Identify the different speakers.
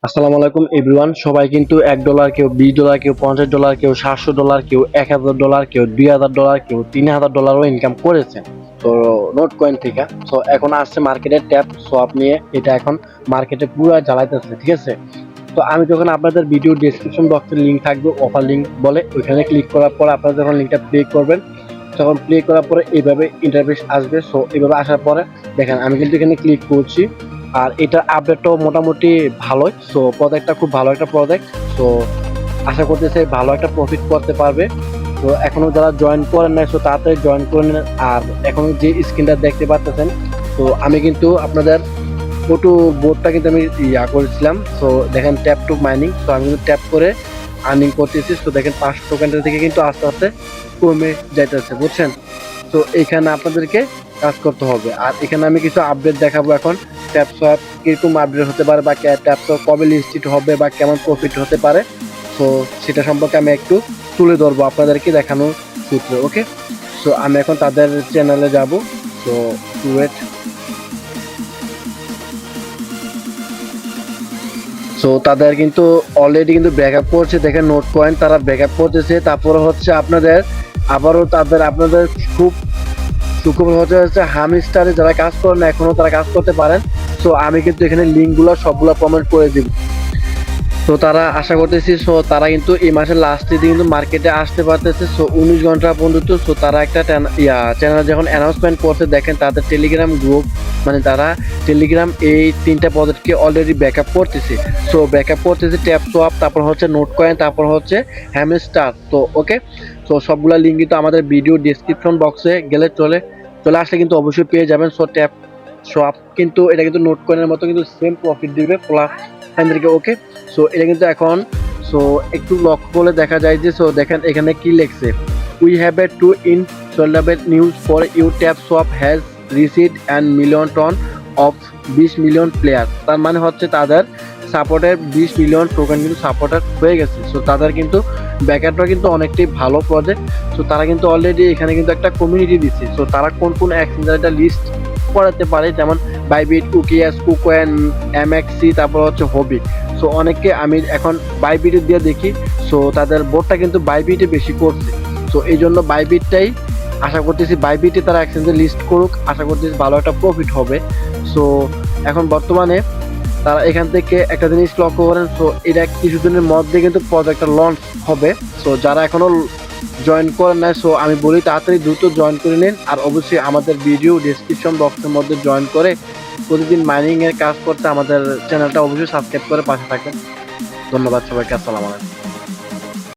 Speaker 1: আসসালামু আলাইকুম এভরিওয়ান। সবাই কিন্তু $1, কেউ $20, কেউ $50, কেউ $700, কেউ $1000, কেউ $2000, কেউ $3000 ইনকাম করেছেন তো নোট কয়েন থেকে। সো এখন আসছে মার্কেটে ট্যাপ সোয়াপ নিয়ে, এটা এখন মার্কেটে পুরো জ্বালাইতেছে, ঠিক আছে। তো আমি যখন আপনাদের ভিডিও ডেসক্রিপশন বক্সের লিঙ্ক থাকবে, অফার লিঙ্ক বলে, ওইখানে ক্লিক করার পর আপনারা যখন লিঙ্কটা প্লে করবেন, তখন প্লে করার পরে এইভাবে ইন্টারফেস আসবে। সো এইভাবে আসার পরে দেখেন আমি কিন্তু এখানে ক্লিক করছি, আর এটার আপডেটটাও মোটামুটি ভালোই। সো প্রজেক্টটা খুব ভালো একটা প্রজেক্ট। সো আশা করতেছে ভালো একটা প্রফিট করতে পারবে। তো এখনো যারা জয়েন করেন নাই, সো তাড়াতাড়ি জয়েন করে নেন। আর এখন যে স্ক্রিনটা দেখতে পাচ্ছেন, তো আমি কিন্তু আপনাদের ফটো বোর্ডটা কিন্তু আমি করেছিলাম। সো দেখেন ট্যাপ টু মাইনিং, তো আমি কিন্তু ট্যাপ করে আর্নিং করতেছি। তো দেখেন 5 টোকেনটা থেকে কিন্তু আস্তে আস্তে কমে যাইতেছে, বুঝছেন। তো এখানে আপনাদেরকে কাজ করতে হবে। আর এখানে আমি কিছু আপডেট দেখাবো এখন। ট্যাপ সোয়াপ কিরকম আপডেট হতে পারে, বা ট্যাপ সোয়াপ কবে লিস্টেড হবে, বা কেমন প্রফিট হতে পারে, তো সেটা সম্পর্কে আমি একটু তুলে ধরবো আপনাদেরকে দেখানোর সূত্রে। ওকে, সো আমি এখন তাদের চ্যানেলে যাব। তো ওয়েট। সো তাদের কিন্তু অলরেডি কিন্তু ব্যাকআপ করছে, দেখেন নোট কয়েন তারা ব্যাকআপ করতেছে। তারপরে হচ্ছে আপনাদের আবারও আপনাদের খুব সুখবর হচ্ছে হামস্টারে যারা কাজ করেন না এখনো, তারা কাজ করতে পারেন। সো আমি কিন্তু এখানে লিঙ্কগুলো সবগুলো কমেন্ট করে দিব। তো তারা আশা করতেছি, সো তারা কিন্তু এই মাসের লাস্টের দিন কিন্তু মার্কেটে আসতে পারতেছে। সো 19 ঘন্টা পর্যন্ত। সো তারা একটা চ্যানেল যখন অ্যানাউন্সমেন্ট করছে, দেখেন তাদের টেলিগ্রাম গ্রুপ, মানে তারা টেলিগ্রাম এই 3টা প্রজেক্টকে অলরেডি ব্যাকআপ করতেছে। সো ব্যাকআপ করতেছে ট্যাপ সোয়াপ, তারপর হচ্ছে নোট কয়েন, তারপর হচ্ছে হ্যামস্টার। তো ওকে, সো সবগুলা লিঙ্ক কিন্তু আমাদের ভিডিও ডেসক্রিপশন বক্সে গেলে চলে আসলে কিন্তু অবশ্যই পেয়ে যাবেন। সো ট্যাপ সোয়াপ কিন্তু এটা কিন্তু নোট কয়েনের মতো কিন্তু সেম প্রফিট দিবে প্লাস আপনাদেরকে। ওকে, সো এটা কিন্তু এখন, সো একটু লক্ষ্য করলে দেখা যায় যে, সো দেখেন এখানে কি লেখছে, we have a two insolvable news for you, Tap Swap has received an million ton of 20 million player. তার মানে হচ্ছে তাদের সাপোর্টের 20 মিলিয়ন টোকেন কিন্তু সাপোর্টার হয়ে গেছে। সো তাদের কিন্তু ব্যাকআপটা কিন্তু অনেকটাই ভালো প্রজেক্ট। সো তারা কিন্তু অলরেডি এখানে কিন্তু একটা কমিউনিটি দিচ্ছে। সো তারা কোন কোন এক্সচেঞ্জারটা লিস্ট করাতে পারে, যেমন বাইবিট, উকিএস, কুকয়েন, এমএক্সি, তারপর হচ্ছে হবি। সো অনেককে আমি এখন বাইবিটে দিয়ে দেখি, সো তাদের বোর্ডটা কিন্তু বাইবিটে বেশি করছে। সো এই জন্য বাইবিটটাই আশা করতেছি, বাইবিটে তারা এক্সচেঞ্জে লিস্ট করুক, আশা করতেছি ভালো একটা প্রফিট হবে। সো এখন বর্তমানে তারা এখান থেকে একটা জিনিস লক্ষ্য করেন, সো এটা কিছুদিনের মধ্যে কিন্তু প্রজেক্টটা লঞ্চ হবে। সো যারা এখনো জয়েন করেন নাই, সো আমি বলি তাড়াতাড়ি দ্রুত জয়েন করে নিন। আর অবশ্যই আমাদের ভিডিও ডেসক্রিপশন বক্সের মধ্যে জয়েন করে প্রতিদিন মাইনিং এর কাজ করতে আমাদের চ্যানেলটা অবশ্যই সাবস্ক্রাইব করে পাশে থাকবেন। ধন্যবাদ সবাইকে, আসসালামু আলাইকুম।